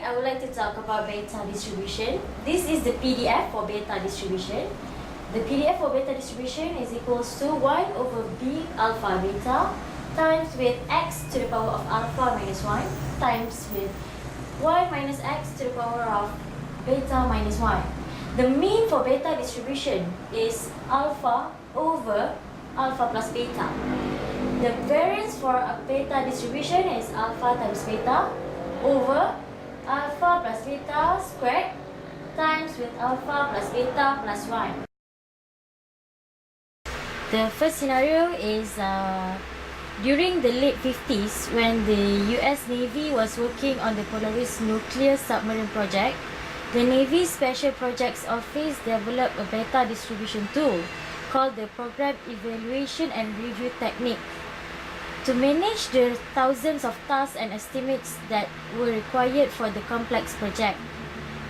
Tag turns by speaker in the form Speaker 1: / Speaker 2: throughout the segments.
Speaker 1: I would like to talk about beta distribution. This is the PDF for beta distribution. The PDF for beta distribution is equals to 1 over b alpha beta times with x to the power of alpha minus 1 times with y minus x to the power of beta minus 1. The mean for beta distribution is alpha over alpha plus beta. The variance for a beta distribution is alpha times beta over alpha plus beta squared times with alpha plus beta plus 1. The first scenario is during the late 50s when the US Navy was working on the Polaris nuclear submarine project. The Navy Special Projects Office developed a beta distribution tool called the Program Evaluation and Review Technique to manage the thousands of tasks and estimates that were required for the complex project.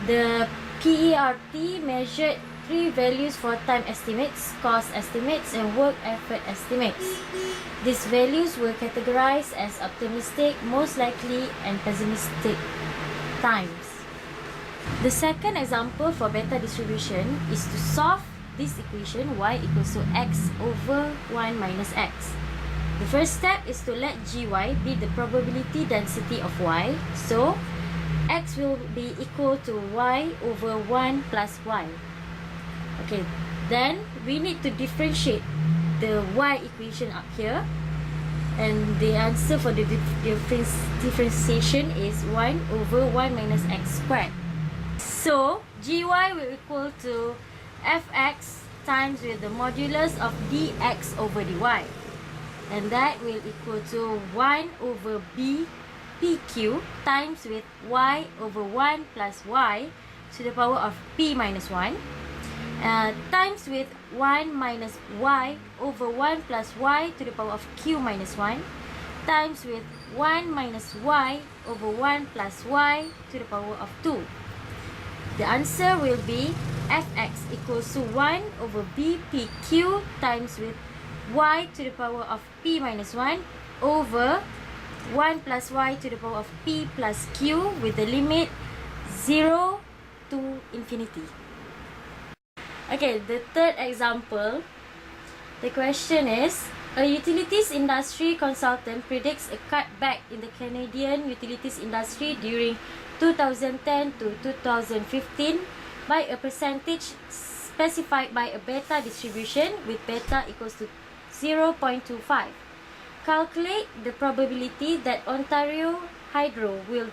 Speaker 1: The PERT measured three values for time estimates, cost estimates, and work effort estimates. These values were categorized as optimistic, most likely, and pessimistic times. The second example for beta distribution is to solve this equation y equals to x over 1 minus x. The first step is to let gy be the probability density of y. So, x will be equal to y over 1 plus y. Okay, then we need to differentiate the y equation up here. And the answer for the differentiation is 1 over 1 minus x squared. So, gy will equal to fx times with the modulus of dx over dy. And that will equal to 1 over b pq times with y over 1 plus y to the power of p minus 1 times with 1 minus y over 1 plus y to the power of q minus 1 times with 1 minus y over 1 plus y to the power of 2. The answer will be fx equals to 1 over b pq times with y to the power of p minus 1 over 1 plus y to the power of p plus q with the limit 0 to infinity. Okay, the third example, the question is, a utilities industry consultant predicts a cutback in the Canadian utilities industry during 2010 to 2015 by a percentage specified by a beta distribution with beta equals to 0.25. Calculate the probability that Ontario Hydro will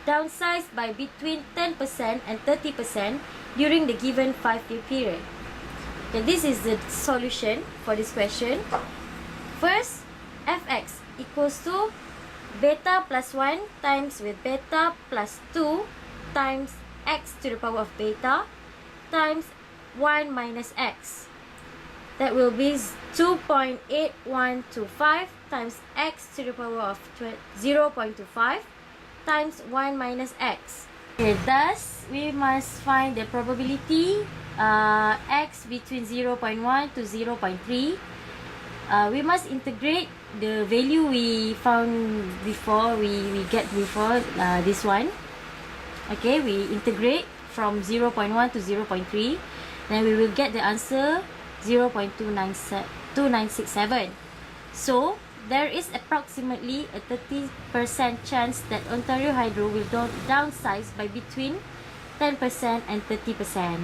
Speaker 1: downsize by between 10% and 30% during the given 5-year period. Okay, this is the solution for this question. First, fx equals to beta plus 1 times with beta plus 2 times x to the power of beta times 1 minus x. That will be 2.8125 times x to the power of 0.25 times 1 minus x. Okay, thus we must find the probability x between 0.1 to 0.3. We must integrate the value we found before, we get before this one. Okay, we integrate from 0.1 to 0.3. Then we will get the answer 0.2967. So, there is approximately a 30% chance that Ontario Hydro will downsize by between 10% and 30%.